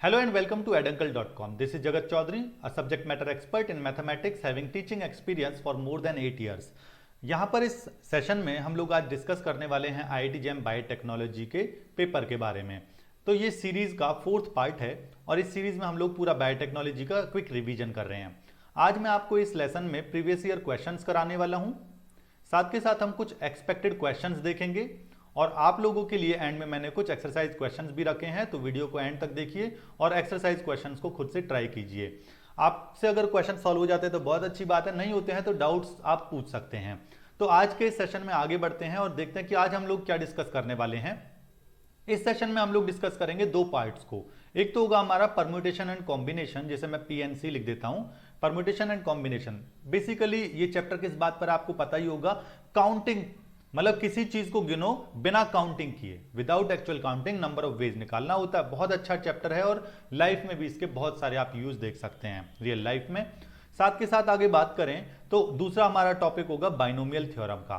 Hello and welcome to eduncle.com. This is Jagat Chaudhary, a subject matter expert in mathematics having teaching experience for more than 8 years. यहाँ पर इस session में हम लोग आज discuss करने वाले हैं IIT जैम बायोटेक्नोलॉजी के पेपर के बारे में। तो ये सीरीज का 4th पार्ट है और इस सीरीज में हम लोग पूरा बायोटेक्नोलॉजी का क्विक रिवीजन कर रहे हैं। आज मैं आपको इस लेसन में प्रीवियस ईयर क्वेश्चंस कराने वाला हूँ, साथ के साथ हम कुछ एक्सपेक्टेड क्वेश्चंस देखेंगे और आप लोगों के लिए एंड में मैंने कुछ एक्सरसाइज क्वेश्चंस भी रखे हैं, तो वीडियो को एंड तक देखिए और एक्सरसाइज क्वेश्चंस को खुद से ट्राई कीजिए। आपसे अगर क्वेश्चन सॉल्व हो जाते हैं तो बहुत अच्छी बात है, नहीं होते हैं तो डाउट्स आप पूछ सकते हैं। तो आज के सेशन में आगे बढ़ते हैं और देखते हैं कि आज हम लोग क्या डिस्कस करने वाले हैं। इस सेशन में हम लोग डिस्कस करेंगे दो पार्ट्स को। एक तो होगा हमारा परम्यूटेशन एंड कॉम्बिनेशन, जैसे मैं पीएनसी लिख देता हूं, परम्यूटेशन एंड कॉम्बिनेशन। बेसिकली ये चैप्टर किस बात पर आपको पता ही होगा, काउंटिंग, मतलब किसी चीज को गिनो बिना काउंटिंग किए, without actual counting number of ways निकालना होता है। बहुत अच्छा चैप्टर है और लाइफ में भी इसके बहुत सारे आप यूज देख सकते हैं रियल लाइफ में। साथ के साथ आगे बात करें तो दूसरा हमारा टॉपिक होगा बाइनोमियल थ्योरम का।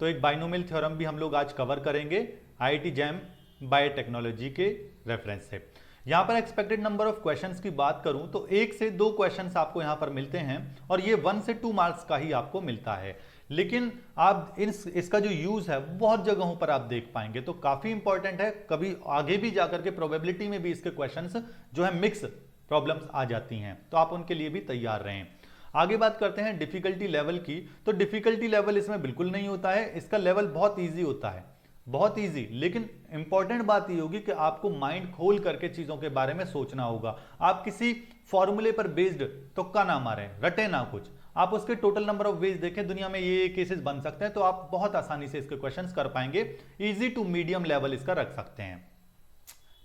तो एक बाइनोमियल थ्योरम भी हम लोग आज कवर करेंगे IIT जैम बायोटेक्नोलॉजी के रेफरेंस से। यहां पर एक्सपेक्टेड नंबर ऑफ क्वेश्चंस की बात करूं तो 1 से 2 क्वेश्चंस आपको यहां पर मिलते हैं और ये 1 से 2 मार्क्स का ही आपको मिलता है। लेकिन आप इसका जो यूज है बहुत जगहों पर आप देख पाएंगे, तो काफी इंपॉर्टेंट है। कभी आगे भी जाकर के प्रोबेबिलिटी में भी इसके क्वेश्चंस जो है मिक्स प्रॉब्लम्स आ जाती हैं, तो आप उनके लिए भी तैयार रहें। आगे बात करते हैं डिफिकल्टी लेवल की। तो डिफिकल्टी लेवल इसमें बिल्कुल नहीं होता है, इसका लेवल बहुत ईजी होता है, बहुत इजी। लेकिन इंपॉर्टेंट बात यह होगी कि आपको माइंड खोल करके चीजों के बारे में सोचना होगा। आप किसी फॉर्मूले पर बेस्ड तुक्का ना मारें, रटे ना कुछ, आप उसके टोटल नंबर ऑफ वेज देखें, दुनिया में ये केसेस बन सकते हैं, तो आप बहुत आसानी से इसके क्वेश्चंस कर पाएंगे। इजी टू मीडियम लेवल इसका रख सकते हैं।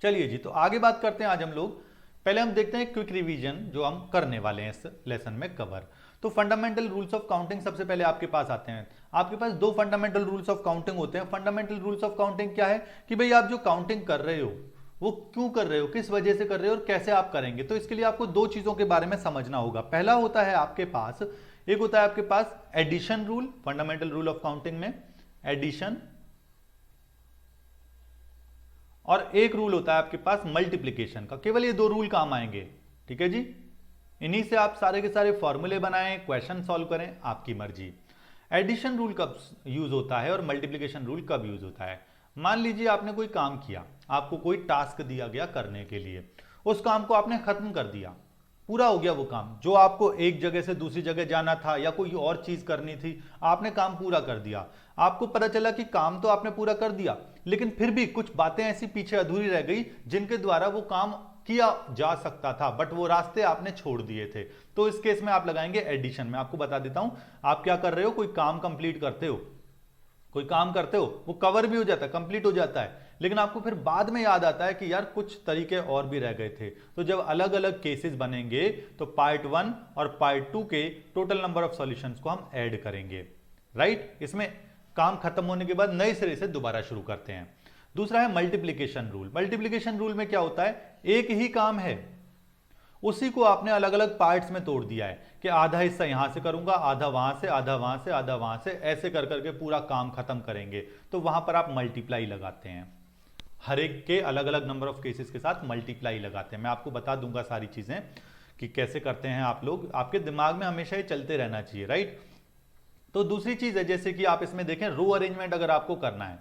चलिए जी, तो आगे बात करते हैं। आज हम लोग पहले हम देखते हैं क्विक रिवीजन जो हम करने वाले हैं इस लेसन में कवर। तो फंडामेंटल रूल्स ऑफ काउंटिंग सबसे पहले आपके पास आते हैं। आपके पास 2 फंडामेंटल रूल्स ऑफ काउंटिंग होते हैं। फंडामेंटल रूल्स ऑफ काउंटिंग क्या है कि भाई आप जो काउंटिंग कर रहे हो वो क्यों कर रहे हो, किस वजह से कर रहे हो और कैसे आप करेंगे। तो इसके लिए आपको 2 चीजों के बारे में समझना होगा। पहला होता है आपके पास, एक होता है आपके पास addition rule, fundamental rule of counting में एडिशन, और एक रूल होता है आपके पास मल्टीप्लिकेशन का। केवल ये 2 रूल काम आएंगे, ठीक है जी। इन्हीं से आप सारे के सारे फॉर्मूले बनाएं, क्वेश्चन सॉल्व करें, आपकी मर्जी। एडिशन रूल कब यूज होता है और मल्टीप्लिकेशन रूल कब यूज होता है। मान लीजिए आपने कोई काम किया, आपको कोई टास्क दिया गया करने के लिए, उस काम को आपने खत्म कर दिया, पूरा हो गया वो काम। जो आपको एक जगह से दूसरी जगह जाना था या कोई और चीज करनी थी, आपने काम पूरा कर दिया। आपको पता चला कि काम तो आपने पूरा कर दिया, लेकिन फिर भी कुछ बातें ऐसी पीछे अधूरी रह गई जिनके द्वारा वो काम किया जा सकता था, बट वो रास्ते आपने छोड़ दिए थे। तो इस केस में आप लगाएंगे एडिशन। में आपको बता देता हूं, आप क्या कर रहे हो, कोई काम कंप्लीट करते हो, कोई काम करते हो, वो कवर भी हो जाता है, कंप्लीट हो जाता है, लेकिन आपको फिर बाद में याद आता है कि यार कुछ तरीके और भी रह गए थे। तो जब अलग अलग केसेस बनेंगे तो पार्ट 1 और पार्ट 2 के टोटल नंबर ऑफ सॉल्यूशंस को हम ऐड करेंगे, राइट। इसमें काम खत्म होने के बाद नए सिरे से दोबारा शुरू करते हैं। दूसरा है मल्टीप्लिकेशन रूल। मल्टीप्लिकेशन रूल में क्या होता है, एक ही काम है, उसी को आपने अलग अलग पार्ट्स में तोड़ दिया है कि आधा हिस्सा यहां से करूंगा, आधा वहां से, आधा वहां से, आधा वहां से, ऐसे कर करके पूरा काम खत्म करेंगे। तो वहां पर आप मल्टीप्लाई लगाते हैं, हर एक के अलग अलग नंबर ऑफ केसेस के साथ मल्टीप्लाई लगाते हैं। मैं आपको बता दूंगा सारी चीजें कि कैसे करते हैं आप लोग, आपके दिमाग में हमेशा ये चलते रहना चाहिए, राइट। तो दूसरी चीज है, जैसे कि आप इसमें देखें, रो अरेंजमेंट अगर आपको करना है,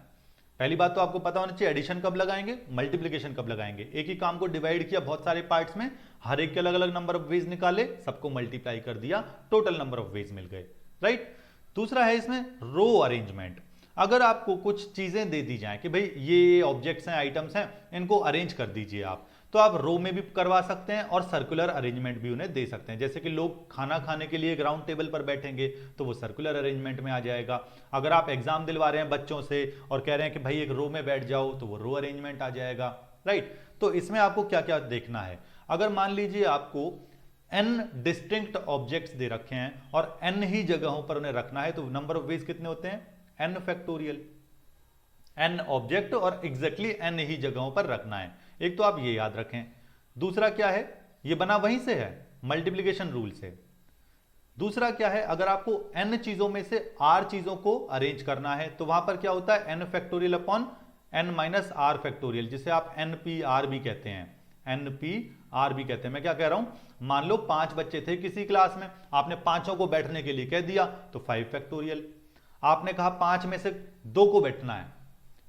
पहली बात तो आपको पता होना चाहिए एडिशन कब लगाएंगे, मल्टीप्लिकेशन कब लगाएंगे। एक ही काम को डिवाइड किया बहुत सारे पार्ट्स में, हर एक के अलग अलग नंबर ऑफ वेज निकाले, सबको मल्टीप्लाई कर दिया, टोटल नंबर ऑफ वेज मिल गए, राइट। दूसरा है इसमें रो अरेंजमेंट। अगर आपको कुछ चीजें दे दी जाए कि भाई ये ऑब्जेक्ट्स हैं, आइटम्स हैं, इनको अरेंज कर दीजिए आप, तो आप रो में भी करवा सकते हैं और सर्कुलर अरेंजमेंट भी उन्हें दे सकते हैं। जैसे कि लोग खाना खाने के लिए एक राउंड टेबल पर बैठेंगे तो वो सर्कुलर अरेंजमेंट में आ जाएगा। अगर आप एग्जाम दिलवा रहे हैं बच्चों से और कह रहे हैं कि भाई एक रो में बैठ जाओ, तो वो रो अरेंजमेंट आ जाएगा, राइट। तो इसमें आपको क्या क्या देखना है। अगर मान लीजिए आपको n डिस्टिंक्ट ऑब्जेक्ट्स दे रखे हैं और n ही जगहों पर उन्हें रखना है, तो नंबर ऑफ वेज कितने होते हैं, n फैक्टोरियल, n ऑब्जेक्ट और एग्जैक्टली n ही जगहों पर रखना है। एक तो आप ये याद रखें। दूसरा क्या है, ये बना वहीं से है, मल्टीप्लिकेशन रूल से। दूसरा क्या है, अगर आपको n चीजों में से r चीजों को अरेंज करना है तो वहां पर क्या होता है, n factorial upon n minus r factorial, जिसे आप npr भी कहते हैं, NPR भी कहते हैं। मैं क्या कह रहा हूं, मान लो 5 बच्चे थे किसी क्लास में, आपने पांचों को बैठने के लिए कह दिया तो 5 फैक्टोरियल। आपने कहा 5 में से 2 को बैठना है,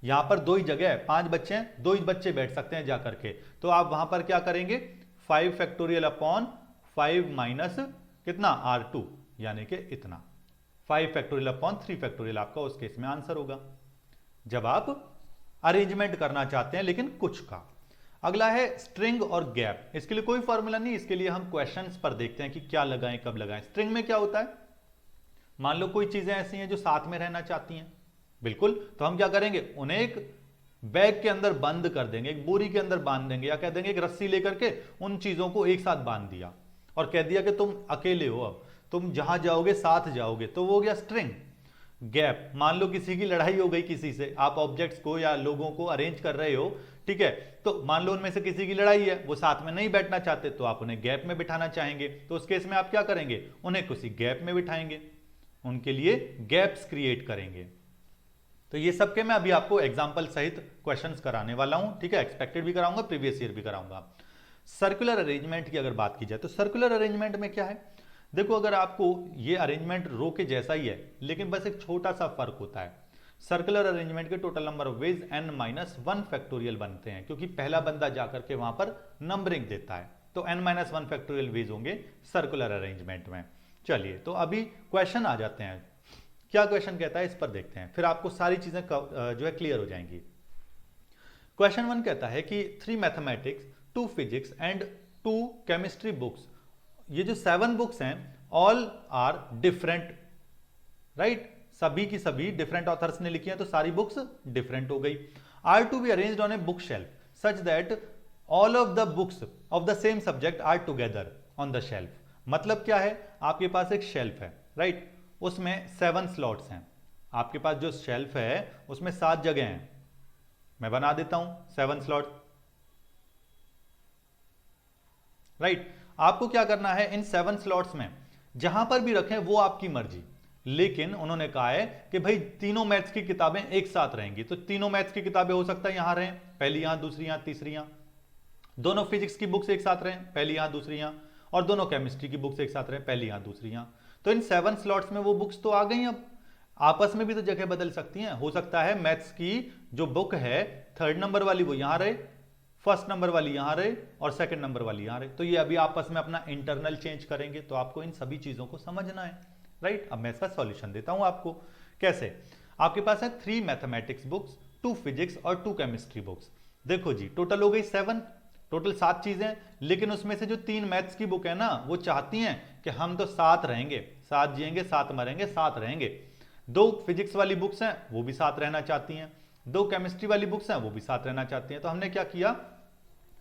यहां पर 2 ही जगह है, 5 बच्चे हैं, 2 ही बच्चे बैठ सकते हैं जाकर के, तो आप वहां पर क्या करेंगे 5 फैक्टोरियल अपॉन 5 माइनस कितना R2 यानी कि इतना, 5 फैक्टोरियल अपॉन 3 फैक्टोरियल आपका उस केस में आंसर होगा जब आप अरेंजमेंट करना चाहते हैं लेकिन कुछ का। अगला है स्ट्रिंग और गैप। इसके लिए कोई फॉर्मूला नहीं, इसके लिए हम क्वेश्चंस पर देखते हैं कि क्या लगाएं कब लगाएं। स्ट्रिंग में क्या होता है, मान लो कोई चीजें ऐसी हैं जो साथ में रहना चाहती हैं, बिल्कुल, तो हम क्या करेंगे उन्हें एक बैग के अंदर बंद कर देंगे, एक बोरी के अंदर बांध देंगे, या कह देंगे एक रस्सी लेकर के उन चीजों को एक साथ बांध दिया और कह दिया कि तुम अकेले हो, अब तुम जहां जाओगे साथ जाओगे, तो वो हो गया स्ट्रिंग। गैप, मान लो किसी की लड़ाई हो गई किसी से, आप ऑब्जेक्ट्स को या लोगों को अरेंज कर रहे हो, ठीक है, तो मान लो उनमें से किसी की लड़ाई है, वो साथ में नहीं बैठना चाहते, तो आप उन्हें गैप में बिठाना चाहेंगे, तो उस केस में आप क्या करेंगे उन्हें किसी गैप में बिठाएंगे, उनके लिए गैप्स क्रिएट करेंगे। तो ये सब के मैं अभी आपको एग्जांपल सहित क्वेश्चंस कराने वाला हूं, ठीक है, एक्सपेक्टेड भी कराऊंगा, प्रीवियस ईयर भी कराऊंगा। सर्कुलर अरेंजमेंट की अगर बात की जाए तो सर्कुलर अरेंजमेंट में क्या है, देखो अगर आपको ये अरेंजमेंट रो के जैसा ही है, लेकिन बस एक छोटा सा फर्क होता है। सर्कुलर अरेंजमेंट के total number of ways n-1 factorial बनते हैं, क्योंकि पहला बंदा जाकर के वहां पर नंबरिंग देता है, तो n-1 फैक्टोरियल वेज होंगे सर्कुलर अरेंजमेंट में। चलिए तो अभी क्वेश्चन आ जाते हैं, क्या क्वेश्चन कहता है इस पर देखते हैं, फिर आपको सारी चीजें जो है क्लियर हो जाएंगी। क्वेश्चन 1 कहता है कि 3 mathematics, 2 physics and 2 chemistry books, ये जो 7 बुक्स हैं ऑल आर डिफरेंट, राइट, सभी की सभी डिफरेंट ऑथर्स ने लिखी हैं, तो सारी बुक्स डिफरेंट हो गई। Are to be arranged on a book shelf such that all of the books of the same subject are together on the shelf. मतलब क्या है, आपके पास एक शेल्फ है, राइट, उसमें 7 स्लॉट्स हैं, आपके पास जो शेल्फ है उसमें 7 जगह हैं, मैं बना देता हूं 7 स्लॉट, राइट। आपको क्या करना है, इन 7 स्लॉट्स में जहां पर भी रखें वो आपकी मर्जी, लेकिन उन्होंने कहा है कि भाई तीनों मैथ्स की किताबें एक साथ रहेंगी, तो तीनों मैथ्स की किताबें हो सकता है यहां रहें, पहली यहां दूसरी यहां तीसरी यहां, दोनों फिजिक्स की बुक्स एक साथ रहें, पहली यहां दूसरी यहां, और दोनों केमिस्ट्री की बुक्स एक साथ रहें, पहली यहां दूसरी यहां। तो इन 7 स्लॉट्स में वो बुक्स तो आ गई, अब आपस में भी तो जगह बदल सकती हैं, हो सकता है मैथ्स की जो बुक है 3rd नंबर वाली वो यहां रहे, 1st नंबर वाली यहां रहे, और 2nd नंबर वाली यहां रहे, तो ये अभी आपस में अपना इंटरनल चेंज करेंगे, तो आपको इन सभी चीजों को समझना है, राइट। अब मैं इसका सॉल्यूशन देता हूं आपको, कैसे। आपके पास है 3 मैथमेटिक्स बुक्स, 2 फिजिक्स और 2 केमिस्ट्री बुक्स। देखो जी टोटल हो गई 7, टोटल 7 चीजें, लेकिन उसमें से जो 3 मैथ्स की बुक है ना, वो चाहती हैं कि हम तो साथ रहेंगे, साथ जिएंगे, साथ मरेंगे, साथ रहेंगे। 2 फिजिक्स वाली बुक्स हैं वो भी साथ रहना चाहती हैं, 2 केमिस्ट्री वाली बुक्स हैं वो भी साथ रहना चाहती हैं। तो हमने क्या किया,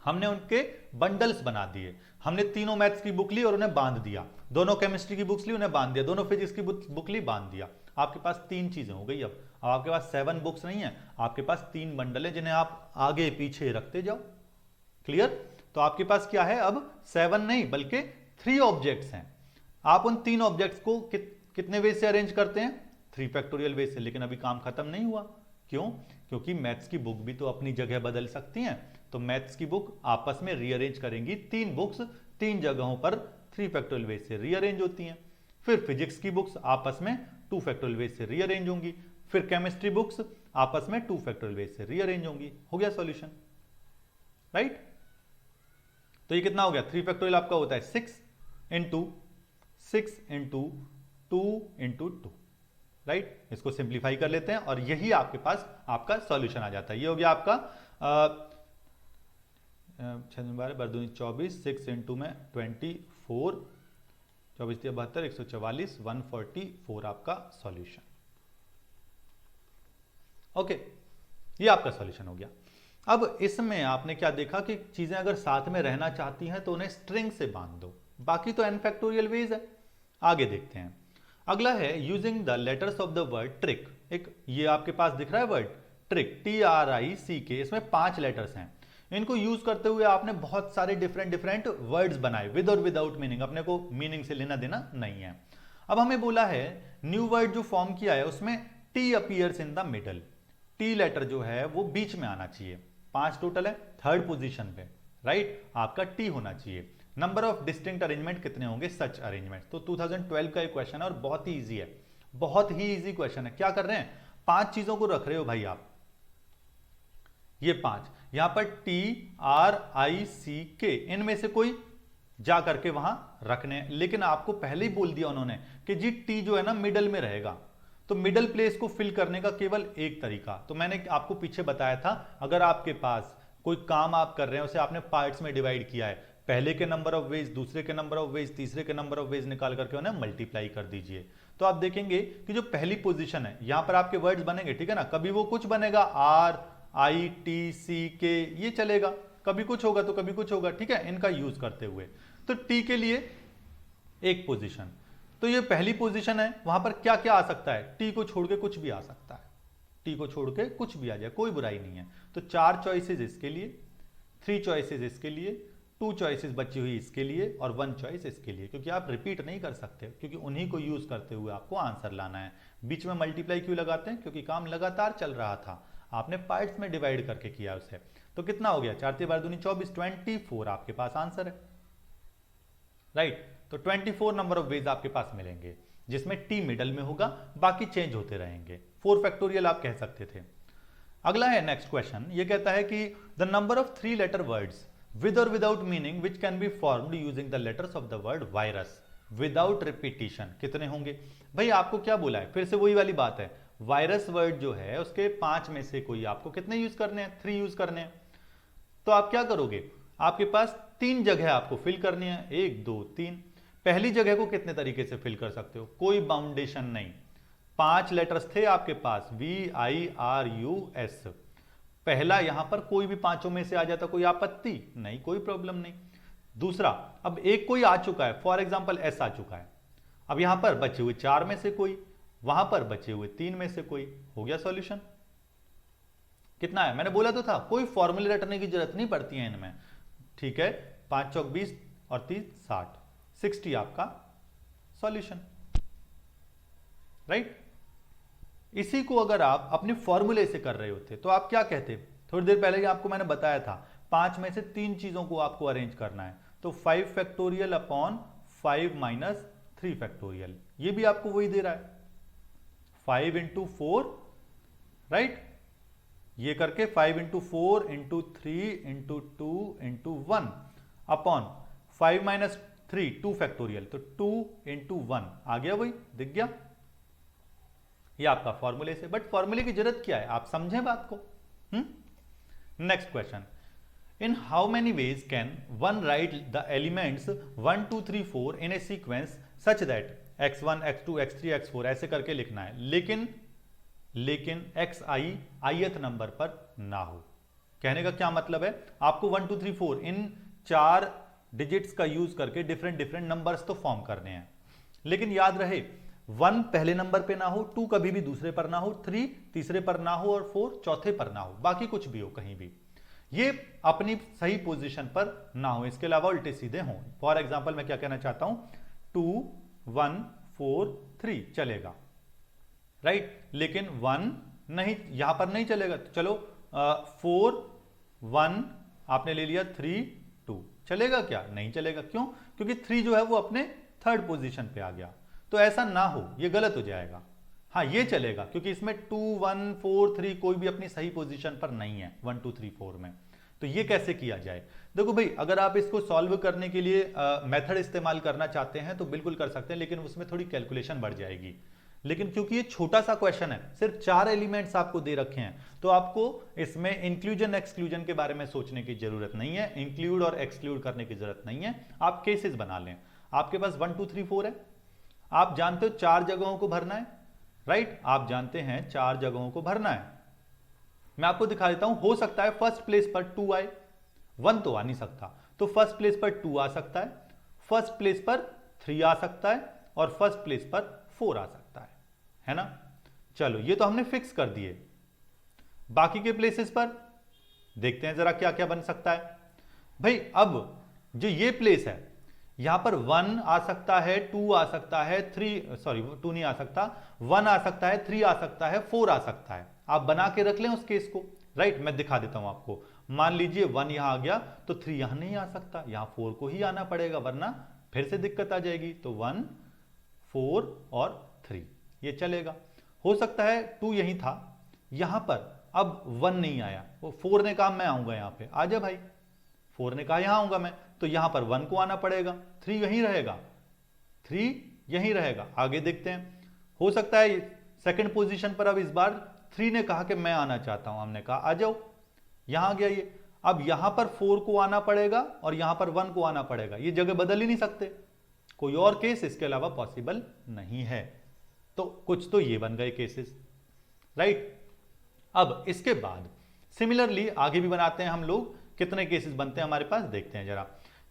हमने उनके बंडल्स बना दिए, हमने तीनों मैथ्स की बुक ली और उन्हें बांध दिया, दोनों केमिस्ट्री की बुक्स ली उन्हें बांध दिया, दोनों फिजिक्स की बुक ली बांध दिया। आपके पास 3 चीजें हो गई। अब आपके पास 7 बुक्स नहीं है, आपके पास 3 बंडल है जिन्हें आप आगे पीछे रखते जाओ। क्लियर। तो आपके पास क्या है, अब 7 नहीं बल्कि 3 ऑब्जेक्ट्स हैं। आप उन 3 ऑब्जेक्ट्स को कितने वे से अरेंज करते हैं, 3 फैक्टोरियल वे से। लेकिन अभी काम खत्म नहीं हुआ, क्यों, क्योंकि मैथ्स की बुक भी तो अपनी जगह बदल सकती हैं, तो मैथ्स की बुक आपस में रीअरेंज करेंगी, 3 बुक्स 3 जगहों पर 3 फैक्टोरियल वे से रीअरेंज होती हैं। फिर फिजिक्स की बुक्स आपस में 2 फैक्टोरियल वे से रीअरेंज होंगी, फिर केमिस्ट्री बुक्स आपस में 2 फैक्टोरियल वे से रीअरेंज होंगी। हो गया सॉल्यूशन, राइट। तो ये कितना हो गया, 3 फैक्टोरियल आपका होता है 6 इंटू 2 इंटू 2, राइट। इसको सिंप्लीफाई कर लेते हैं और यही आपके पास आपका सॉल्यूशन आ जाता है। ये हो गया आपका 24, 6 इंटू में 24, 24 72, 144, 144 आपका सॉल्यूशन। ओके, ये आपका सॉल्यूशन हो गया। अब इसमें आपने क्या देखा कि चीजें अगर साथ में रहना चाहती हैं तो उन्हें स्ट्रिंग से बांध दो, बाकी तो n फैक्टोरियल वेज है। आगे देखते हैं, अगला है using the letters of the word trick. एक ये आपके पास दिख रहा है वर्ड ट्रिक, TRICK, इसमें 5 लेटर्स हैं। इनको यूज करते हुए आपने बहुत सारे डिफरेंट वर्ड्स बनाए विद और विदाउट मीनिंग, अपने को मीनिंग से लेना देना नहीं है। अब हमें बोला है न्यू वर्ड जो फॉर्म किया है उसमें T appears in the middle, T letter जो है वो बीच में आना चाहिए। 5 टोटल है, 3rd पोजीशन पे, राइट, आपका टी होना चाहिए। नंबर ऑफ डिस्टिंक्ट अरेंजमेंट कितने होंगे, सच अरेंजमेंट। तो 2012 का एक क्वेश्चन है और बहुत ही इजी है, बहुत ही इजी क्वेश्चन है। क्या कर रहे हैं, 5 चीजों को रख रहे हो भाई आप, ये 5 यहां पर टी आर आई सी के, इनमें से कोई जा करके वहां रखने हैं। लेकिन आपको पहले ही बोल दिया उन्होंने कि जी टी जो है ना मिडल में रहेगा, तो मिडल प्लेस को फिल करने का केवल एक तरीका, तो मैंने आपको पीछे बताया था, अगर आपके पास कोई काम आप कर रहे हैं उसे आपने पार्ट्स में डिवाइड किया है, पहले के नंबर ऑफ वेज, दूसरे के नंबर ऑफ वेज, तीसरे के नंबर ऑफ वेज निकाल करके उन्हें मल्टीप्लाई कर दीजिए। तो आप देखेंगे कि जो पहली पोजीशन है यहां पर आपके वर्ड्स बनेंगे, ठीक है ना, कभी वो कुछ बनेगा आर आई टी सी के, ये चलेगा, कभी कुछ होगा तो कभी कुछ होगा, ठीक है, इनका यूज करते हुए। तो टी के लिए एक पोजीशन, तो ये पहली पोजीशन है, वहां पर क्या क्या आ सकता है, टी को छोड़ के कुछ भी आ सकता है, टी को छोड़ के कुछ भी आ जाए, कोई बुराई नहीं है। तो 4 चॉइसेस इसके लिए, 3 चॉइसेस इसके लिए, 2 चॉइसेस बची हुई इसके लिए और 1 चॉइस इसके लिए, क्योंकि आप रिपीट नहीं कर सकते, क्योंकि उन्हीं को यूज करते हुए आपको आंसर लाना है। बीच में मल्टीप्लाई क्यों लगाते हैं, क्योंकि काम लगातार चल रहा था, आपने पार्ट्स में डिवाइड करके किया उसे। तो कितना हो गया, 4 3 12 24, 24 आपके पास आंसर है, राइट। तो 24 नंबर ऑफ वेज आपके पास मिलेंगे, जिसमें टी मिडल में होगा, बाकी चेंज होते रहेंगे। 4 फैक्टोरियल आप कह सकते थे। अगला है नेक्स्ट क्वेश्चन, ये कहता है कि the number of 3 letter words with और without meaning which can be formed using the letters of the word virus without repetition, कितने होंगे। भाई आपको क्या बोला है, फिर से वही वाली बात है, वायरस वर्ड जो है उसके 5 में से कोई आपको कितने यूज करने हैं, 3 यूज करने हैं। तो आप क्या करोगे, आपके पास 3 जगह आपको फिल करनी है, 1 2 3। पहली जगह को कितने तरीके से फिल कर सकते हो, कोई बाउंडेशन नहीं, 5 लेटर्स थे आपके पास, VIRUS, पहला यहां पर कोई भी 5 में से आ जाता, कोई आपत्ति नहीं, कोई प्रॉब्लम नहीं। दूसरा, अब एक कोई आ चुका है, फॉर एग्जाम्पल S आ चुका है, अब यहां पर बचे हुए 4 में से कोई, वहां पर बचे हुए 3 में से कोई, हो गया सॉल्यूशन। कितना है, मैंने बोला तो था कोई फॉर्मूले रटने की जरूरत नहीं पड़ती है इनमें, ठीक है। 5 चौक 20 और 30 60, 60 आपका सॉल्यूशन, राइट। इसी को अगर आप अपने फॉर्मूले से कर रहे होते तो आप क्या कहते, थोड़ी देर पहले ही आपको मैंने बताया था, 5 में से 3 चीजों को आपको अरेंज करना है, तो 5 फैक्टोरियल अपॉन 5 माइनस 3 फैक्टोरियल, ये भी आपको वही दे रहा है, 5 इंटू 4, राइट, ये करके 5 into 4 into 3 into 2 into 1 upon 5 minus 3 2 factorial, तो 2 इंटू 1 आ गया, वही दिख गया, ये आपका फॉर्मूले से। बट फॉर्मूले की जरूरत क्या है, आप समझें बात को। Next question, in how many ways can one right the elements 1 2 3 4 in A sequence such that x1 x2 x3 x4 ऐसे करके लिखना है, लेकिन xi ith नंबर पर ना हो। कहने का क्या मतलब है, आपको 1 2 3 4 इन 4 डिजिट्स का यूज करके डिफरेंट नंबर्स तो फॉर्म करने हैं, लेकिन याद रहे 1 पहले नंबर पे ना हो, 2 कभी भी दूसरे पर ना हो, 3 तीसरे पर ना हो और 4 चौथे पर ना हो, बाकी कुछ भी हो कहीं भी, ये अपनी सही पोजीशन पर ना हो, इसके अलावा उल्टे सीधे हों। फॉर एग्जांपल मैं क्या कहना चाहता हूं, 2 1 4 3 चलेगा, राइट, लेकिन 1 नहीं, यहां पर नहीं चलेगा, तो चलो 4 1 आपने ले लिया, 3 2 चलेगा क्या, नहीं चलेगा, क्यों, क्योंकि 3 जो है वो अपने थर्ड पोजीशन पे आ गया, तो ऐसा ना हो, ये गलत हो जाएगा। हाँ ये चलेगा, क्योंकि इसमें 2 1 4 3 कोई भी अपनी सही पोजीशन पर नहीं है 1 2 3 4 में। तो ये कैसे किया जाए, देखो भाई, अगर आप इसको सॉल्व करने के लिए मेथड इस्तेमाल करना चाहते हैं तो बिल्कुल कर सकते हैं, लेकिन उसमें थोड़ी कैलकुलेशन बढ़ जाएगी। लेकिन क्योंकि ये छोटा सा क्वेश्चन है, सिर्फ 4 एलिमेंट्स आपको दे रखे हैं, तो आपको इसमें इंक्लूजन एक्सक्लूजन के बारे में सोचने की जरूरत नहीं है, इंक्लूड और एक्सक्लूड करने की जरूरत नहीं है, आप केसेस बना लें। आपके पास 1 2 3 4 है, आप जानते हो 4 जगहों को भरना है, राइट, आप जानते हैं 4 जगहों को भरना है। मैं आपको दिखा देता हूं, हो सकता है फर्स्ट प्लेस पर 2 आए, 1 तो आ नहीं सकता, तो फर्स्ट प्लेस पर 2 आ सकता है, फर्स्ट प्लेस पर 3 आ सकता है और फर्स्ट प्लेस पर 4 आ सकता है ना। चलो ये तो हमने फिक्स कर दिए, बाकी के प्लेसेस पर देखते हैं जरा क्या क्या बन सकता है। भाई अब जो ये प्लेस है, यहां पर 1 आ सकता है, 2 आ सकता है, 2 नहीं आ सकता, 1 आ सकता है, 3 आ सकता है, 4 आ सकता है, आप बना के रख लें उस केस को, राइट। मैं दिखा देता हूं आपको, मान लीजिए 1 यहां आ गया तो 3 यहां नहीं आ सकता, यहां 4 को ही आना पड़ेगा, वरना फिर से दिक्कत आ जाएगी। तो 1 4 और 3 ये चलेगा। हो सकता है 2 यही था, यहां पर अब 1 नहीं आया, वो 4 ने कहा मैं आऊंगा यहां पे, आजा भाई, 4 ने कहा यहां आऊंगा मैं, तो यहां पर 1 को आना पड़ेगा, 3 यहीं रहेगा, 3 यहीं रहेगा। आगे देखते हैं, हो सकता है सेकंड पोजीशन पर अब इस बार 3 ने कहा कि मैं आना चाहता हूं, हमने कहा आ जाओ, यहां आ गया ये। अब यहां पर 4 को आना पड़ेगा और यहां पर 1 को आना पड़ेगा, ये जगह बदल ही नहीं सकते, कोई और केस इसके अलावा पॉसिबल नहीं है। तो कुछ तो ये बन गए केसेस, राइट। अब इसके बाद सिमिलरली आगे भी बनाते हैं हम लोग, कितने केसेस बनते हैं हमारे पास देखते हैं जरा।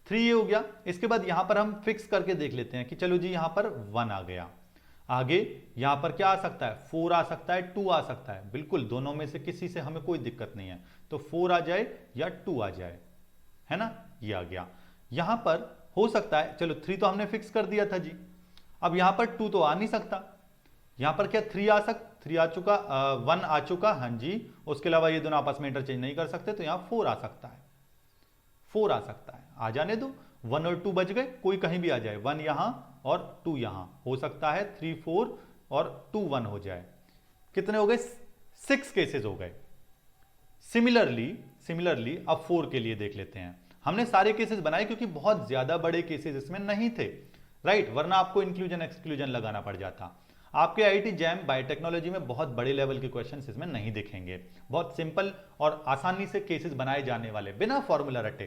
3 ये हो गया, इसके बाद यहां पर हम फिक्स करके देख लेते हैं कि चलो जी यहां पर 1 आ गया, आगे यहां पर क्या आ सकता है, 4 आ सकता है, 2 आ सकता है, बिल्कुल दोनों में से किसी से हमें कोई दिक्कत नहीं है, तो 4 आ जाए या 2 आ जाए, है ना, ये आ गया। यहां पर हो सकता है, चलो 3 तो हमने फिक्स कर दिया था जी, अब यहां पर 2 तो आ नहीं सकता, यहां पर क्या 3 आ चुका, 1 आ चुका, हाँ जी, उसके अलावा ये दोनों आपस में इंटरचेंज नहीं कर सकते, तो यहां 4 आ सकता है, 4 आ सकता है, आ जाने दो, 1 और 2 बच गए, कोई कहीं भी आ जाए, 1 यहां और 2 यहां, हो सकता है 3 4 और 2 1 हो जाए। कितने हो गए, 6 केसेस हो गए। सिमिलरली अब 4 के लिए देख लेते हैं। हमने सारे केसेस बनाए क्योंकि बहुत ज्यादा बड़े केसेस इसमें नहीं थे, राइट, वरना आपको इंक्लूजन एक्सक्लूजन लगाना पड़ जाता। आपके आईआईटी जैम बायोटेक्नोलॉजी में बहुत बड़े लेवल के क्वेश्चंस इसमें नहीं दिखेंगे, बहुत सिंपल और आसानी से केसेस बनाए जाने वाले बिना फॉर्मूला रटे,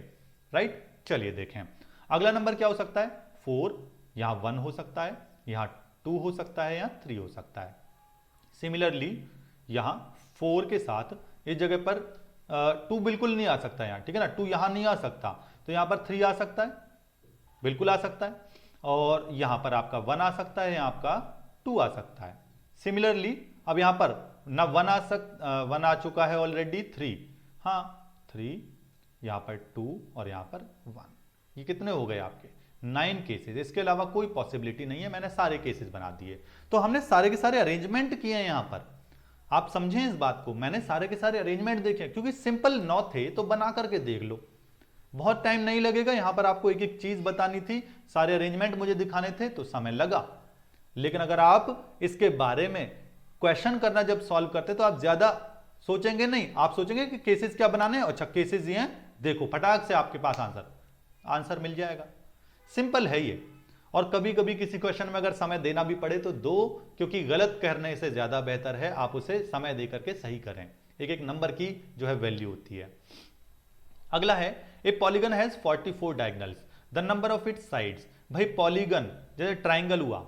राइट। चलिए देखें, अगला नंबर क्या हो सकता है, 4, यहां 1 हो सकता है, यहां 2 हो सकता है, यहां 3 हो सकता है। सिमिलरली यहां 4 के साथ इस जगह पर 2 बिल्कुल नहीं आ सकता यहां, ठीक है ना, 2 यहां नहीं आ सकता, तो यहां पर 3 आ सकता है, बिल्कुल आ सकता है, और यहां पर आपका 1 आ सकता है, यहां आपका 2 आ सकता है। सिमिलरली अब यहां पर ना 1 आ चुका है ऑलरेडी, 3, हाँ 3, यहां पर 2 और यहां पर 1, ये कितने हो गए आपके 9 केसेस, इसके अलावा कोई पॉसिबिलिटी नहीं है, मैंने सारे केसेस बना दिए। तो हमने सारे के सारे अरेंजमेंट किए हैं यहां पर, आप समझें इस बात को, मैंने सारे के सारे अरेंजमेंट देखे, क्योंकि सिंपल 9 थे तो बना करके देख लो, बहुत टाइम नहीं लगेगा। यहां पर आपको एक एक चीज बतानी थी, सारे अरेंजमेंट मुझे दिखाने थे तो समय लगा, लेकिन अगर आप इसके बारे में क्वेश्चन करना जब सॉल्व करते तो आप ज्यादा सोचेंगे नहीं, आप सोचेंगे कि केसेस क्या बनाने हैं, अच्छा केसेस ये हैं, देखो फटाक से आपके पास आंसर मिल जाएगा, सिंपल है ये। और कभी कभी किसी क्वेश्चन में अगर समय देना भी पड़े तो दो, क्योंकि गलत करने से ज्यादा बेहतर है आप उसे समय देकर के सही करें, एक एक नंबर की जो है वैल्यू होती है। अगला है, ए polygon has 44 diagonals, the number of its sides. भाई पॉलीगन जैसे ट्राइंगल हुआ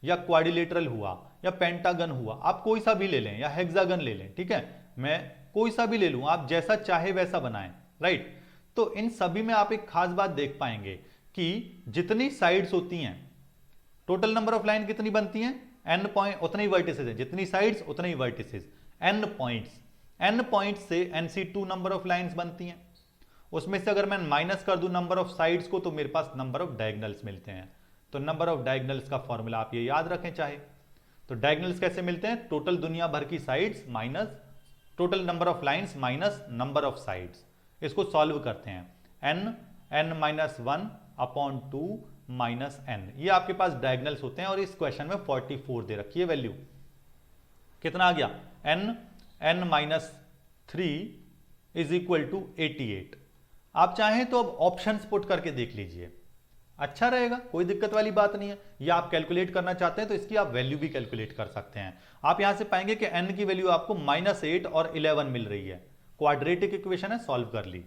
या क्वाड्रिलेटरल हुआ या पेंटागन हुआ, आप कोई सा भी ले लें, या हेक्सागन ले लें, ठीक है, मैं कोई सा भी ले लूं, आप जैसा चाहे वैसा बनाएं, राइट। तो इन सभी में आप एक खास बात देख पाएंगे कि जितनी साइड्स होती हैं, टोटल नंबर ऑफ लाइन कितनी बनती हैं, n पॉइंट उतने ही वर्टिसेस हैं, जितनी साइड्स उतने ही वर्टिसेस, n पॉइंट्स से NC2 नंबर ऑफ लाइंस बनती हैं। उसमें से अगर मैं माइनस कर दूं नंबर ऑफ साइड्स को तो मेरे पास नंबर ऑफ डायगोनल्स मिलते हैं। तो नंबर ऑफ डायगोनल्स का फॉर्मूला आप ये याद रखें चाहे तो, डायगोनल्स कैसे मिलते हैं, टोटल दुनिया भर की sides minus total number of lines minus number of sides. इसको सॉल्व करते हैं, n minus 1 upon 2 minus n, ये आपके पास डायगोनल्स होते हैं। और इस क्वेश्चन में 44 दे रखी है वैल्यू, कितना आ गया, n minus 3 is equal to 88। आप चाहें तो अब ऑप्शंस पुट करके देख लीजिए, अच्छा रहेगा, कोई दिक्कत वाली बात नहीं है। या आप कैलकुलेट करना चाहते हैं तो इसकी आप वैल्यू भी कैलकुलेट कर सकते हैं। आप यहां से पाएंगे कि n की वैल्यू आपको -8 और 11 मिल रही है, क्वाड्रेटिक इक्वेशन है, सॉल्व कर ली,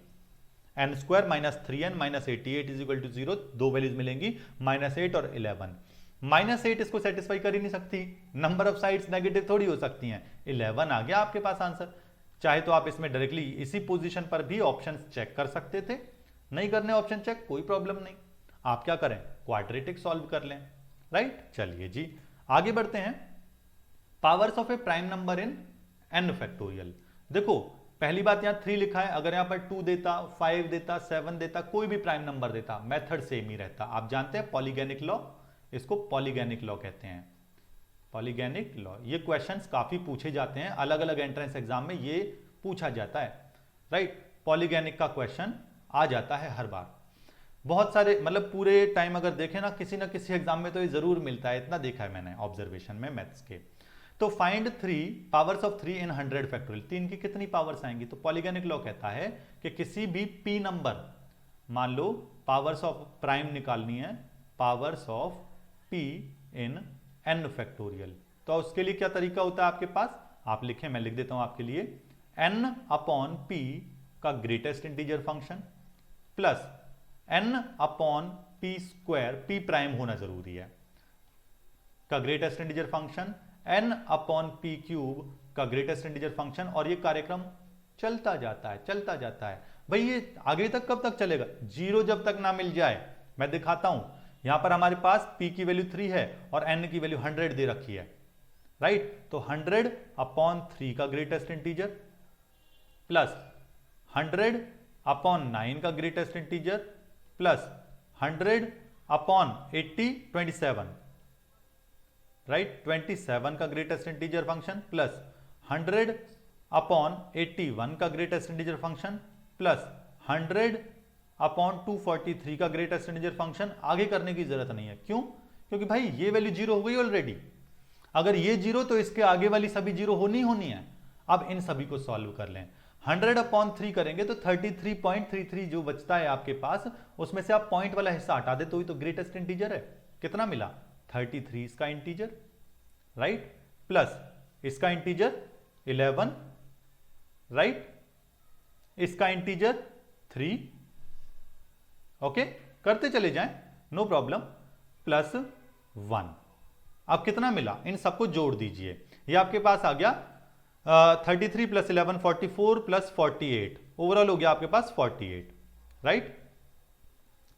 n square minus 3n minus 88 is equal to 0, दो वैल्यूज मिलेंगी -8 और 11। -8 इसको सेटिस्फाई कर ही नहीं सकती, नंबर ऑफ साइड्स नेगेटिव थोड़ी हो सकती हैं, 11 आ गया आपके पास आंसर। चाहे तो आप इसमें डायरेक्टली इसी पोजीशन पर भी ऑप्शंस चेक कर सकते थे, नहीं करने ऑप्शन चेक कोई प्रॉब्लम नहीं, आप क्या करें क्वाड्रेटिक सॉल्व कर लें, राइट। चलिए जी आगे बढ़ते हैं, powers of A prime number in n factorial. देखो पहली बात यहां 3 लिखा है, अगर यहां पर 2 देता, 5 देता, 7 देता, कोई भी प्राइम नंबर देता, मेथड सेम ही रहता। आप जानते हैं पॉलीगेनिक लॉ, इसको पॉलीगेनिक लॉ कहते हैं, पॉलीगेनिक लॉ। ये क्वेश्चंस काफी पूछे जाते हैं, अलग अलग एंट्रेंस एग्जाम में ये पूछा जाता है, राइट। पॉलीगेनिक का क्वेश्चन आ जाता है हर बार। बहुत सारे मतलब पूरे टाइम अगर देखें ना किसी एग्जाम में तो ये जरूर मिलता है, इतना देखा है मैंने ऑब्जर्वेशन में मैथ्स के। तो find 3 powers of 3 in 100 factorial, 3 की कितनी पावर्स आएंगी? तो पॉलीगेनिक लॉ कहता है कि किसी भी p नंबर, मान लो पावर्स ऑफ प्राइम निकालनी है, powers of p in n factorial, तो उसके लिए क्या तरीका होता है आपके पास? आप लिखें, मैं लिख देता हूं आपके लिए, n अपॉन p का greatest integer function plus n upon p square, p prime होना जरूरी है, का greatest integer function, n upon p cube का ग्रेटेस्ट इंटीजर फंक्शन, और ये कार्यक्रम चलता जाता है। भाई ये आगे तक कब तक चलेगा? 0 जब तक ना मिल जाए। मैं दिखाता हूं, यहां पर हमारे पास p की वैल्यू 3 है और n की वैल्यू 100 दे रखी है, राइट? तो 100 अपॉन 3 का ग्रेटेस्ट इंटीजर प्लस 100 अपॉन 9 का greatest integer plus 100 upon 80 27, right? 27 का greatest integer function plus 100 upon 81 का greatest integer function plus 100 upon 243 का ग्रेटेस्ट इंटीजर फंक्शन। आगे करने की जरूरत नहीं है, क्यों? क्योंकि भाई ये वैल्यू 0 हो गई ऑलरेडी। अगर ये 0 तो इसके आगे वाली सभी 0 होनी है। अब इन सभी को सॉल्व कर लें। 100 अपॉन 3 करेंगे तो 33.33 जो बचता है आपके पास, उसमें से आप पॉइंट वाला हिस्सा हटा दे तो ही तो ग्रेटेस्ट इंटीजर है। कितना मिला? 33 इसका इंटीजर, राइट? प्लस इसका इंटीजर 11, राइट? इसका इंटीजर 3, ओके? करते चले जाएं, नो प्रॉब्लम, प्लस 1। अब कितना मिला? इन सबको जोड़ दीजिए, ये आपके पास आ गया 33 प्लस 11 44 प्लस 48, ओवरऑल हो गया आपके पास 48, राइट?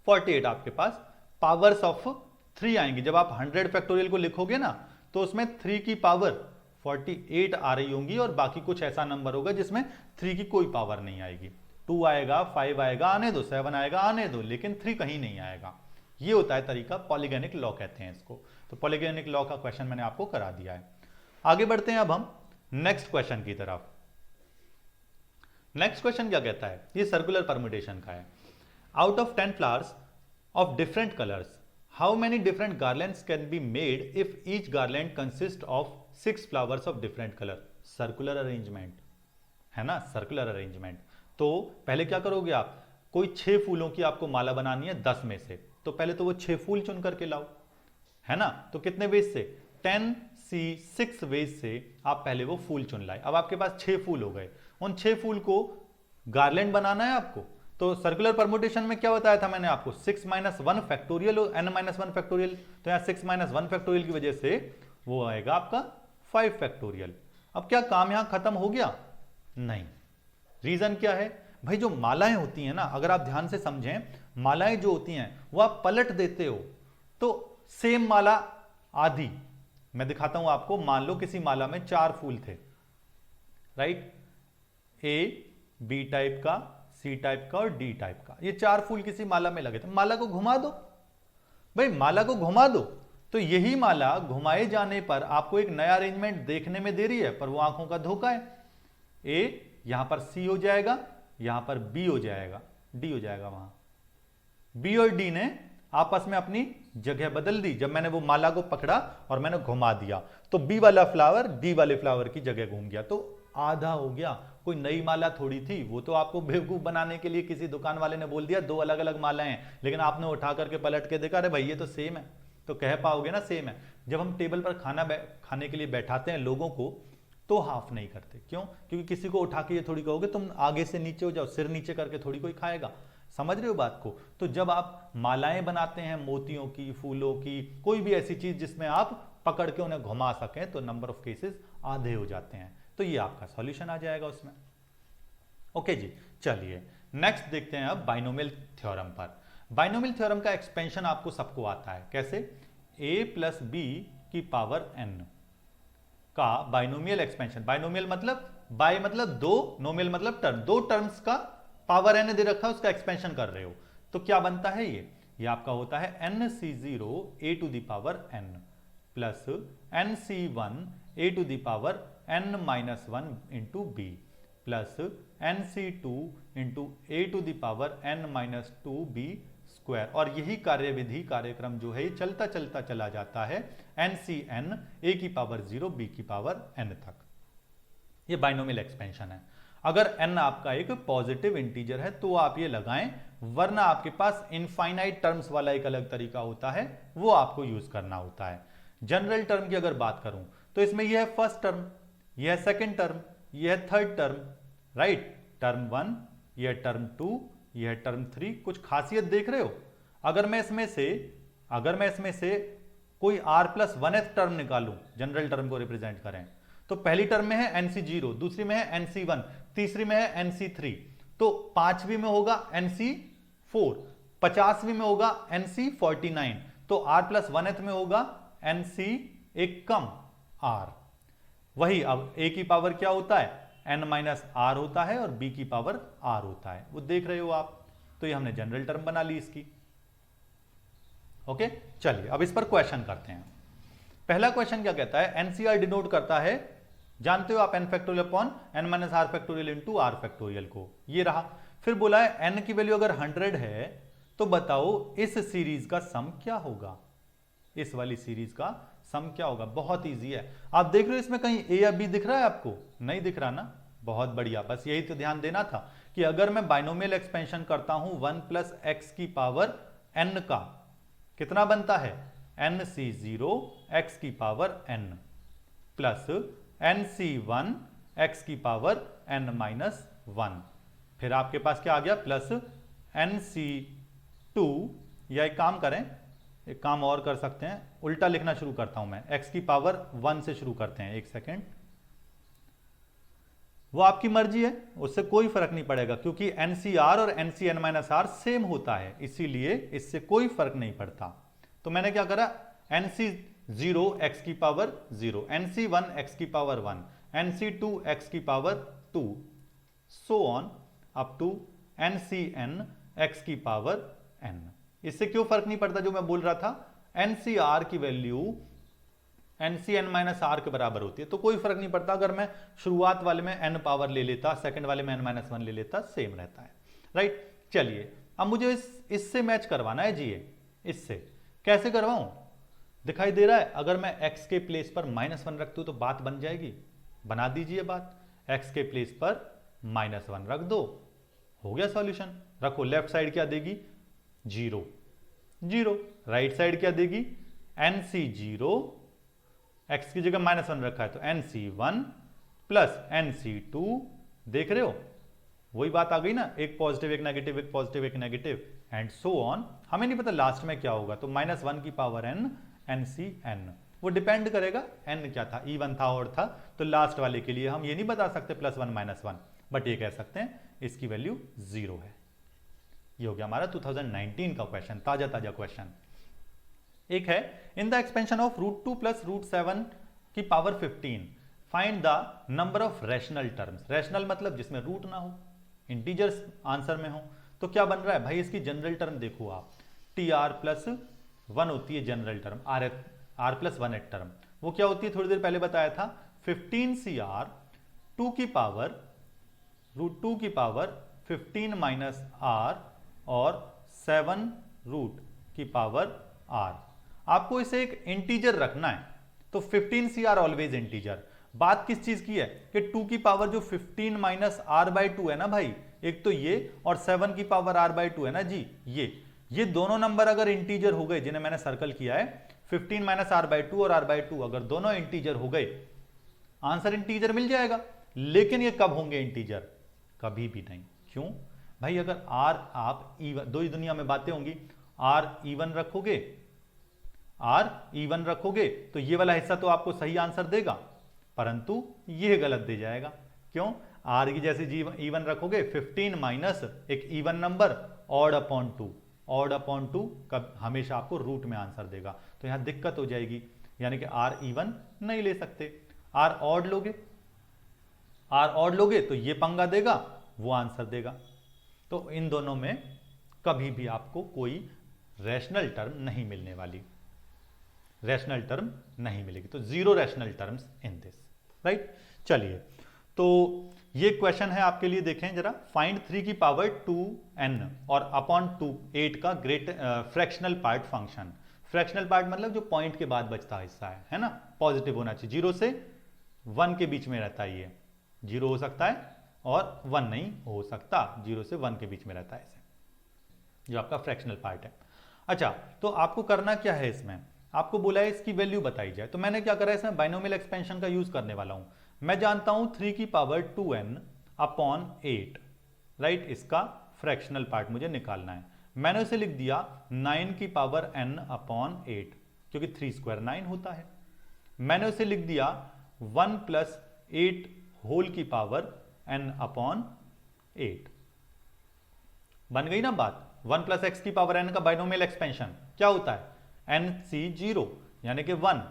48 आपके पास पावर्स ऑफ 3 आएंगी। जब आप 100 फैक्टोरियल को लिखोगे ना तो उसमें 3 की पावर 48 आ रही होंगी और बाकी कुछ ऐसा नंबर होगा जिसमें 3 की कोई पावर नहीं आएगी। 2 आएगा, 5 आएगा, आने दो, 7 आएगा, आने दो, लेकिन 3 कहीं नहीं आएगा। ये होता है तरीका, पॉलीगेनिक लॉ कहते हैं इसको। तो पॉलीगेनिक लॉ का क्वेश्चन मैंने आपको करा दिया है। आगे बढ़ते हैं अब हम नेक्स्ट क्वेश्चन की तरफ। नेक्स्ट क्वेश्चन क्या कहता है? ये सर्कुलर परम्यूटेशन का है। Out of 10 flowers of different colours, how many different garlands can be made if each garland consist of 6 flowers of different colour? Circular arrangement है ना, सर्कुलर अरेंजमेंट। तो पहले क्या करोगे आप? कोई 6 फूलों की आपको माला बनानी है 10 में से, तो पहले तो वो 6 फूल चुन करके लाओ, है ना? तो कितने वेज से? 6 वेज से आप पहले वो फूल चुन लाए। अब आपके पास 6 फूल हो गए, उन 6 फूल को गार्लैंड बनाना है आपको। तो सर्कुलर परम्यूटेशन में क्या बताया था मैंने आपको? 6 - 1 फैक्टोरियल और n - 1 फैक्टोरियल। तो यहां 6 - 1 फैक्टोरियल की वजह से वो आएगा आपका 5 फैक्टोरियल। अब क्या काम यहां खत्म हो गया? नहीं। रीजन क्या है? भाई जो मालाएं होती हैं ना, अगर आप ध्यान से समझें, मालाएं जो होती हैं वो आप पलट देते हो तो सेम माला आधी, मैं दिखाता हूं आपको। मान लो किसी माला में 4 फूल थे, राइट? ए, बी टाइप का, सी टाइप का और डी टाइप का, ये 4 फूल किसी माला में लगे थे। माला को घुमा दो भाई, माला को घुमा दो, तो यही माला घुमाए जाने पर आपको एक नया अरेंजमेंट देखने में दे रही है, पर वो आंखों का धोखा है। ए यहां पर सी हो जाएगा, यहां पर बी हो जाएगा, डी हो जाएगा। वहां बी और डी ने आपस में अपनी जगह बदल दी। जब मैंने वो माला को पकड़ा और मैंने घुमा दिया तो बी वाला फ्लावर डी वाले फ्लावर की जगह घूम गया, तो आधा हो गया। कोई नई माला थोड़ी थी, वो तो आपको बेवकूफ बनाने के लिए किसी दुकान वाले ने बोल दिया 2 अलग अलग मालाएं हैं, लेकिन आपने उठा करके पलट के देखा, अरे भाई ये तो सेम है, तो कह पाओगे ना सेम है। जब हम टेबल पर खाने के लिए बैठाते हैं लोगों को तो हाफ नहीं करते। क्यों? क्योंकि किसी को उठा के ये थोड़ी कहोगे तुम आगे से नीचे हो जाओ, सिर नीचे करके थोड़ी कोई खाएगा। समझ रहे हो बात को? तो जब आप मालाएं बनाते हैं मोतियों की, फूलों की, कोई भी ऐसी चीज जिसमें आप पकड़ के उन्हें घुमा सकें, तो नंबर ऑफ केसेस आधे हो जाते हैं। तो ये आपका सॉल्यूशन आ जाएगा उसमें। ओके जी, चलिए नेक्स्ट देखते हैं अब बाइनोमियल थ्योरम पर। बाइनोमियल थ्योरम का एक्सपेंशन आपको सबको आता है। कैसे? a प्लस बी की पावर n का बाइनोमियल एक्सपेंशन। बाइनोमियल मतलब बाय मतलब 2, नोमियल मतलब टर्म, 2 टर्म्स का पावर n दे रखा है, उसका एक्सपेंशन कर रहे हो। तो क्या बनता है ये आपका होता है nc0 a to the power n plus nc1 a to the power n - 1 into B plus nc2 into A to the power n minus 2b square. और यही कार्यविधि कार्यक्रम जो है ये चलता चलता चला जाता है ncn a की पावर 0 b की पावर n तक। ये बाइनोमियल एक्सपेंशन है। अगर n आपका एक पॉजिटिव इंटीजर है तो आप ये लगाएं, वरना आपके पास इनफाइनाइट टर्म्स वाला एक अलग तरीका होता है, वो आपको यूज करना होता है। जनरल टर्म की अगर बात करूं तो इसमें यह है फर्स्ट टर्म, यह है सेकेंड टर्म, यह है थर्ड टर्म, राइट। टर्म 1, यह टर्म 2, यह टर्म 3। कुछ खासियत देख रहे हो? अगर मैं इसमें से कोई r प्लस 1th टर्म निकालूं, जनरल टर्म को रिप्रेजेंट करें, तो पहली टर्म में है nc0, दूसरी में है nc1, तीसरी में है nc3, तो पांचवी में होगा nc4, 50वीं में होगा nc49, तो r प्लस 1th में होगा nc एक कम r। वही अब a की पावर क्या होता है? n माइनस r होता है और b की पावर r होता है, वो देख रहे हो आप। तो ये हमने जनरल टर्म बना ली इसकी। ओके, चलिए अब इस पर क्वेश्चन करते हैं। पहला क्वेश्चन क्या कहता है? एनसीआर डिनोट करता है, जानते हो आप, n factorial upon n minus r factorial into r factorial को, ये रहा। फिर बोला है n की वैल्यू अगर 100 है तो बताओ इस सीरीज का सम क्या होगा। इस वाली सीरीज का सम क्या होगा? बहुत इजी है। आप देख रहे हो इसमें कहीं a या b दिख रहा है आपको? नहीं दिख रहा ना, बहुत बढ़िया। बस यही तो ध्यान देना था कि अगर मैं बाइनोमियल एक्सपेंशन करता हूं 1 प्लस x की पावर n का, कितना बनता है? nc0 x की power n plus nc1 x की पावर n माइनस 1। फिर आपके पास क्या आ गया? प्लस nc2, या एक काम करें, एक काम और कर सकते हैं, उल्टा लिखना शुरू करता हूं मैं, x की पावर 1 से शुरू करते हैं, एक सेकेंड। वो आपकी मर्जी है, उससे कोई फर्क नहीं पड़ेगा, क्योंकि NCR और NCn माइनस r सेम होता है, इसीलिए इससे कोई फर्क नहीं पड़ता। तो मैंने क्या करा? nc0 x की पावर 0, nc1 x की पावर 1, nc2 x की power 2, so on up to ncn x की पावर n। इससे क्यों फर्क नहीं पड़ता? जो मैं बोल रहा था, NCR की वैल्यू NCn माइनस r के बराबर होती है, तो कोई फर्क नहीं पड़ता। अगर मैं शुरुआत वाले में n पावर ले लेता, सेकंड वाले में n माइनस 1 ले लेता, सेम रहता है, राइट। चलिए अब मुझे इससे मैच करवाना है जी। इससे कैसे करवाऊं? दिखाई दे रहा है, अगर मैं x के प्लेस पर -1 रख दूं तो बात बन जाएगी। बना दीजिए बात, x के प्लेस पर -1 रख दो, हो गया सॉल्यूशन। रखो, लेफ्ट साइड क्या देगी? 0 0, राइट साइड क्या देगी? nc0, x की जगह -1 रखा है तो nc1 प्लस nc2, देख रहे हो वही बात आ गई ना, एक पॉजिटिव एक नेगेटिव, एक पॉजिटिव एक नेगेटिव, एंड सो ऑन। हमें नहीं पता लास्ट में क्या होगा, तो -1 की पावर n ncn, वो डिपेंड करेगा n क्या था, इवन था और था, तो लास्ट वाले के लिए हम ये नहीं बता सकते +1 -1, बट ये कह सकते हैं इसकी वैल्यू 0 है। ये हो गया हमारा 2019 का क्वेश्चन, ताजा ताजा क्वेश्चन। एक है, in the expansion of √2 plus √7 की power 15 find the number of rational terms. Rational मतलब जिसमें रूट ना हो, इंटीजर्स आंसर में हो। तो क्या बन रहा है भाई? इसकी जनरल टर्म देखो आप, tr प्लस 1 होती है general term, r plus 1th term, वो क्या होती है? थोड़ी देर पहले बताया था, 15cr 2 की पावर √2 की पावर 15 माइनस r और 7 रूट की पावर r। आपको इसे एक इंटीजर रखना है, तो 15cr ऑलवेज इंटीजर। बात किस चीज की है कि 2 की पावर जो 15 माइनस r/2 है ना भाई, एक तो ये, और 7 की पावर r/2 है ना जी, ये दोनों नंबर अगर इंटीजर हो गए, जिन्हें मैंने सर्कल किया है, 15 माइनस r/2 और r/2 अगर दोनों इंटीजर हो गए, आंसर इंटीजर मिल जाएगा। लेकिन ये कब होंगे इंटीजर? कभी भी नहीं। क्यों भाई? अगर r आप इवन, दो ही दुनिया में बातें होंगी, r इवन रखोगे तो ये वाला हिस्सा तो आपको सही आंसर देगा, परंतु ये गलत दे जाएगा। क्यों? r की जैसे इवन रखोगे, 15 माइनस एक इवन नंबर ऑड अपॉन 2 कब हमेशा आपको रूट में आंसर देगा, तो यहां दिक्कत हो जाएगी, यानी कि r इवन नहीं ले सकते। r ऑड लोगे तो ये पंगा देगा, वो आंसर देगा। तो इन दोनों में कभी भी आपको कोई रैशनल टर्म नहीं मिलने वाली, रैशनल टर्म नहीं मिलेगी। तो 0 rational terms in this, right. चलिए, तो ये क्वेश्चन है आपके लिए, देखें जरा, फाइंड 3 की पावर 2n और अपॉन 2 8 का great fractional part function. Fractional part मतलब जो पॉइंट के बाद बचता हिस्सा है ना, पॉजिटिव होना चाहिए, 0 से 1 के बीच में रहता है, ये 0 हो सकता है और 1 नहीं हो सकता, 0 से 1 के बीच में रहता है ऐसे, जो आपका फ्रैक्शनल पार्ट है। अच्छा, तो आपको करना क्या है, इसमें आपको बोला है इसकी वैल्यू बताई जाए, तो मैंने क्या करा है, इसमें बाइनोमियल एक्सपेंशन का यूज करने वाला हूं। मैं जानता हूं 3 की पावर 2n अपॉन 8, राइट, इसका फ्रैक्शनल पार्ट मुझे निकालना है। मैंने उसे लिख दिया 9 की पावर n अपॉन 8, क्योंकि 3 स्क्वायर 9 होता है। मैंने उसे लिख दिया 1 प्लस 8 होल की पावर n अपॉन 8। बन गई ना बात। 1 प्लस एक्स की पावर n का बाइनोमियल एक्सपेंशन क्या होता है, nc0 यानी कि 1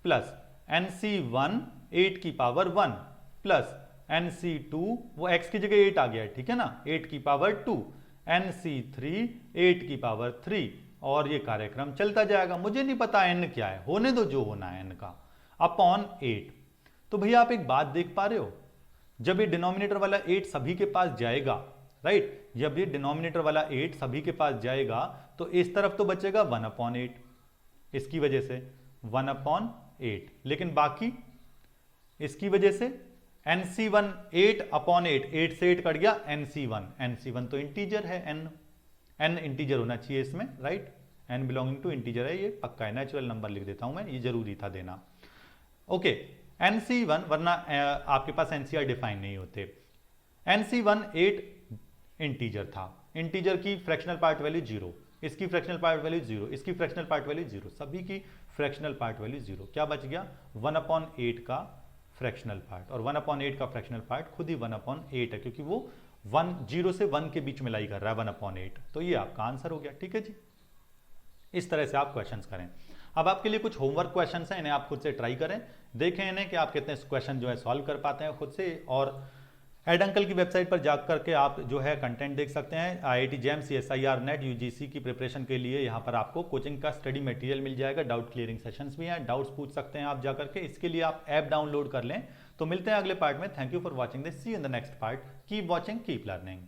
प्लस nc1 8 की पावर 1 प्लस nc2, वो x की जगह 8 आ गया है, ठीक है ना, 8 की पावर 2, nc3 8 की पावर 3, और ये कार्यक्रम चलता जाएगा। मुझे नहीं पता n क्या है, होने दो जो होना है n का, अपॉन 8। तो भैया आप एक बात देख पा रहे हो, जब ये डिनोमिनेटर वाला 8 सभी के पास जाएगा, राइट, जब ये डिनोमिनेटर वाला 8 सभी के पास जाएगा तो इस तरफ तो बचेगा 1 अपॉन 8, इसकी वजह से 1 अपॉन 8, लेकिन बाकी इसकी वजह से nc1 8 अपॉन 8, 8 से 8 कट गया nc1 तो इंटीजर है, n इंटीजर होना चाहिए इसमें, right, n belonging to integer है, ये पक्का है, नेचुरल नंबर लिख देता हूं मैं, ये जरूरी था देना। ओके, nc1, वरना आपके पास NCR डिफाइन नहीं होते। nc1 8 इंटीजर था, इंटीजर की फ्रैक्शनल पार्ट वैल्यू 0, इसकी फ्रैक्शनल पार्ट वैल्यू 0, इसकी फ्रैक्शनल पार्ट वैल्यू 0, सभी की फ्रैक्शनल पार्ट वैल्यू 0। क्या बच गया, 1 अपॉन 8 का फ्रैक्शनल पार्ट, और 1 अपॉन 8 का फ्रैक्शनल पार्ट खुद ही 1 अपॉन 8 है, क्योंकि वो 0 से 1 के बीच में लाई कर रहा है, 1 अपॉन 8। तो ये आपका आंसर हो गया, ठीक है जी। इस तरह से आप क्वेश्चंस करें। अब आपके लिए कुछ होमवर्क क्वेश्चंस हैं, इन्हें आप खुद से ट्राई करें, देखें इन्हें कि आप कितने क्वेश्चन जो है सॉल्व कर पाते हैं खुद से। और एड अंकल की वेबसाइट पर जाकर के आप जो है कंटेंट देख सकते हैं। IIT JAM CSIR NET UGC की प्रिपरेशन के लिए यहाँ पर आपको कोचिंग का स्टडी मटेरियल मिल जाएगा, डाउट क्लियरिंग सेशंस भी हैं, डाउट्स पूछ सकते हैं आप जाकर के, इसके लिए आप ऐप डाउनलोड कर लें। तो मिलते हैं अगले पार्ट में। Thank you for watching this, see in the next part, keep watching, keep learning.